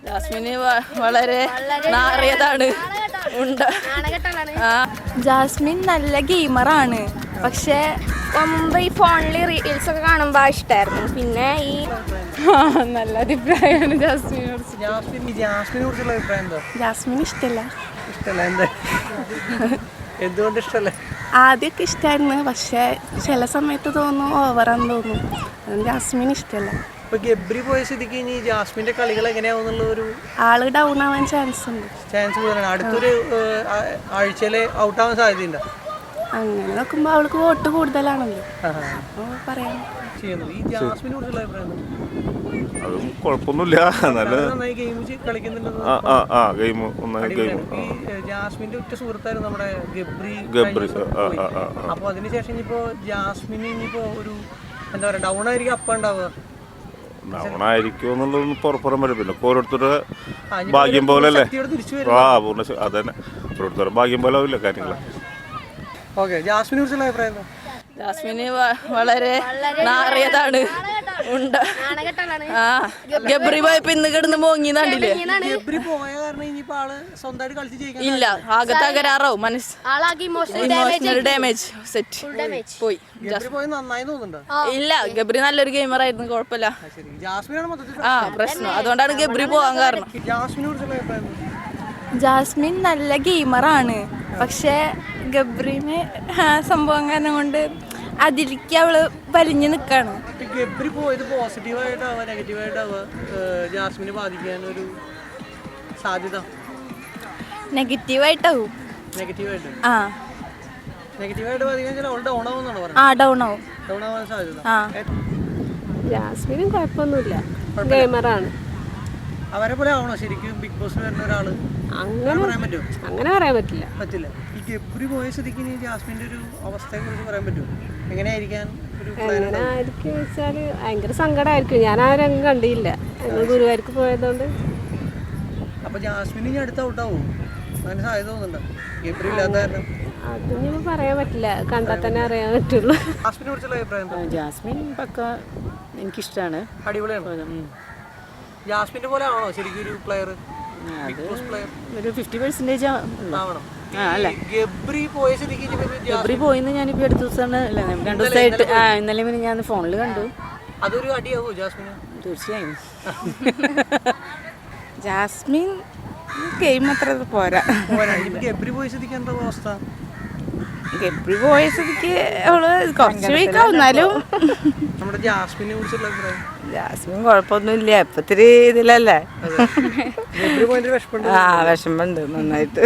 ജാസ്മിന് വളരെ നാറിയതാണ്. ജാസ്മിൻ നല്ല ഗെയിമറാണ്, പക്ഷേ മുമ്പ് ഈ ഫോണിൽ റീൽസ് ഒക്കെ കാണുമ്പോൾ ഇഷ്ടമായിരുന്നു. പിന്നെ ഈ നല്ല അഭിപ്രായമാണ് ജാസ്മിൻ ഇഷ്ടമല്ല. എന്തുകൊണ്ട് ഇഷ്ടമല്ല? ആദ്യമൊക്കെ ഇഷ്ടമായിരുന്നു, പക്ഷെ ചില സമയത്ത് തോന്നും ഓവറാന്ന് തോന്നും. ജാസ്മിൻ ഇഷ്ടമല്ല. ഗബ്രി പോയ സ്ഥിതിക്ക് ഇനി ജാസ്മിന്റെ കളികൾ എങ്ങനെയാവുന്നുള്ള ഒരു ആള് ഡൗൺ ആവാൻ ചാൻസ് കൂടുതലാണ്. അടുത്തൊരു ആഴ്ചയില് ഔട്ടാവാൻ സാധ്യതയുണ്ട്. അങ്ങനെ നോക്കുമ്പോ അവൾക്ക് വോട്ട് കൂടുതലാണല്ലോ, അപ്പൊ പറയാം. ഈ ജാസ്മിനെ കുറിച്ചുള്ള അഭിപ്രായം? അതും കുഴപ്പമൊന്നുമില്ല, നല്ല ജാസ്മിന്റെ ഉറ്റ സുഹൃത്തായിരുന്നു നമ്മുടെ ഗബ്രി. അപ്പൊ അതിനുശേഷം ഇനിയിപ്പോ ജാസ്മിന് ഇനിയിപ്പോ ഒരു എന്താ പറയാ ഡൗൺ ആയിരിക്കും അപ്പ ഉണ്ടാവുക? ഡൗൺ ആയിരിക്കും എന്നുള്ളതൊന്നും പുറപ്പുറം വരും. പിന്നെ ഓരോരുത്തരുടെ ഭാഗ്യം പോലെ അല്ലേ? പൂർണ്ണ അതന്നെ, ഓരോരുത്തരുടെ ഭാഗ്യം പോലെ ആവില്ല കാര്യങ്ങൾ. ഓക്കെ, ജാസ്മിനെ കുറിച്ചുള്ള അഭിപ്രായം എന്താ? ജാസ്മിന് വളരെ നാറിയതാണ്. ഗബ്രി പോയപ്പോ ഇന്ന് കിടന്ന് മോങ്ങി കണ്ടില്ലേ? ഇല്ല, ആകെ തകരാറാവും മനസ്സ്. ഇമോഷണൽ ഡാമേജ് സെറ്റ് പോയി. ഇല്ല, ഗബ്രി നല്ലൊരു ഗെയിമർ ആയിരുന്നു, കുഴപ്പമില്ല. പ്രശ്നം അതുകൊണ്ടാണ് ഗബ്രി പോകാൻ കാരണം. ജാസ്മിൻ നല്ല ഗെയിമറാണ്, പക്ഷേ ഗബ്രിന് സംഭവം കാരണം കൊണ്ട് അതിലേക്ക് അവള് വലിഞ്ഞു നിൽക്കാണ്. ഗബ്രി പോയത് പോസിറ്റീവായിട്ടാവുക നെഗറ്റീവായിട്ടാവുക ജാസ്മിനെ ബാധിക്കാൻ ഒരു സാധ്യത? നെഗറ്റീവായിട്ടാവും. നെഗറ്റീവായിട്ട് ബാധിക്കാൻ അവൾ ഡൗൺ ആവുമെന്നാണ് പറഞ്ഞത്. ഡൗൺ ആവാൻ സാധ്യത. ജാസ്മിനും കുഴപ്പമൊന്നുമില്ല, ഗെയിമറാണ്. അവരെ പോലെ ആവണോ ശരിക്കും ബിഗ് ബോസ് വരുന്ന ഒരാള്? അങ്ങനെ പറയാൻ പറ്റുമോ? അങ്ങനെ പറയാൻ പറ്റില്ല. ഈ ഗബ്രി പോയ സ്ഥിതിക്ക് ഇനി ജാസ്മിന്റെ ഒരു അവസ്ഥയെ കുറിച്ച് പറയാൻ പറ്റുമോ? എങ്ങനെയായിരിക്കാൻ എങ്ങനെയായിരിക്കും വെച്ചാല് ഭയങ്കര സങ്കടമായിരിക്കും. ഞാൻ ആ രംഗം കണ്ടില്ല, ഗുരുവായൂർക്ക് പോയതുകൊണ്ട്. അപ്പൊ ജാസ്മിന് ഇനി അടുത്ത ഔട്ടാവും അങ്ങനെ സാധ്യത തോന്നുന്നുണ്ടോ ഗബ്രി ഇല്ലാത്ത കാരണം? അതൊന്നും പറയാൻ പറ്റില്ല, കണ്ടാൽ തന്നെ അറിയാൻ പറ്റുള്ളൂ. ജാസ്മിനെ കുറിച്ചുള്ള അഭിപ്രായം? ജാസ്മിൻ പക്ക എനിക്കിഷ്ടമാണ്, അടിപൊളിയാണ്. ജാസ്മിന്റെ പോലെ ആണോ ശരിക്കും ഒരു പ്ലെയർ? ഒരു 50% ആവണം. ഗബ്രി പോയിന്ന് ഞാനിപ്പോ അടുത്ത ദിവസമാണ് 2 ദിവസമായിട്ട് ഇന്നലെ പിന്നെ ഞാൻ ഫോണിൽ കണ്ടു. അതൊരു അടിയാവോ ജാസ്മിന്? തീർച്ചയായും. ജാസ്മിൻ ഗെയിം അത്ര പോരാ. ഗബ്രി പോയ സ്ഥിതിക്ക് എന്താ അവസ്ഥ? ഗബ്രി പോയ സ്ഥിതിക്ക് അവള് കുറച്ച് വീക്കാവുന്നാലും നമ്മുടെ ജാസ്മിനെ കുറിച്ചുള്ള അഭിപ്രായം? ജാസ്മിൻ കുഴപ്പമൊന്നുമില്ല, ഇപ്പൊ ഇത്തിരി ഇതിലല്ലേ. വിഷമുണ്ട് നന്നായിട്ട്.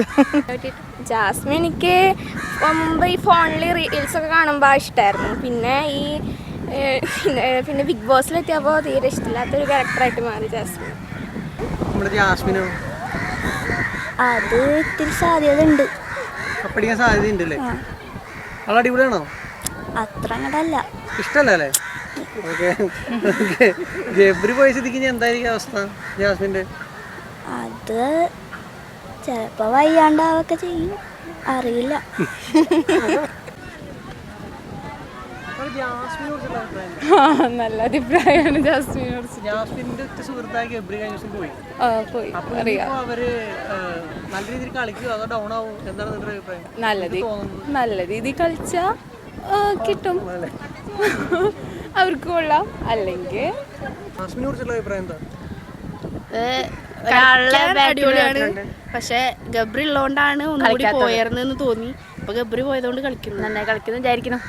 ജാസ്മിൻ എനിക്ക് മുമ്പ് ഈ ഫോണിൽ റീൽസ് ഒക്കെ കാണുമ്പോൾ ഇഷ്ടമായിരുന്നു. പിന്നെ പിന്നെ ബിഗ് ബോസിലെത്തിയപ്പോൾ തീരെ ഇഷ്ടമില്ലാത്തൊരു ക്യാരക്ടറായിട്ട് മാറി ജാസ്മിൻ. ജാസ്മിനോ? അത് ഇത്തിരി സാധ്യത ഉണ്ട്, പഠിക്കാൻ സാധ്യതയുണ്ടല്ലേ? അത് അടിപൊളിയാണോ? അത്ര അങ്ങടല്ല. ഇഷ്ടല്ലേ? ഗബ്രി പോയ സ്ഥിതിക്ക് ഇനി എന്തായിരിക്കും അവസ്ഥ ജാസ്മിന്റെ? അത് ചിലപ്പോ വയ്യാണ്ടാവൊക്കെ ചെയ്യും, അറിയില്ല. നല്ല അഭിപ്രായമാണ് ജാസ്മിനെ കുറിച്ച്. ജാസ്മിന്റെ സുഹൃത്തായ ഗബ്രി കഴിഞ്ഞ ദിവസം പോയി. അവര് നല്ല രീതിയിൽ കളിക്കുക അതോ ഡൗൺ ആവും? എന്താണ് നിങ്ങളുടെ അഭിപ്രായം? നല്ല രീതിയിൽ കളിച്ചാ കിട്ടും, അവർക്ക് കൊള്ളാം. അല്ലെങ്കിൽ ജാസ്മിനെ കുറിച്ചുള്ള അഭിപ്രായം എന്താ? അടിപൊളിയാണ്, പക്ഷെ ഗബ്രി ഉള്ളതുകൊണ്ടാണ് ഒന്നുകൂടി പോയർന്നെന്ന് തോന്നി. ഇപ്പൊ ഗബ്രി പോയതുകൊണ്ട് കളിക്കുന്നു, നന്നായി കളിക്കുന്നു വിചാരിക്കണം.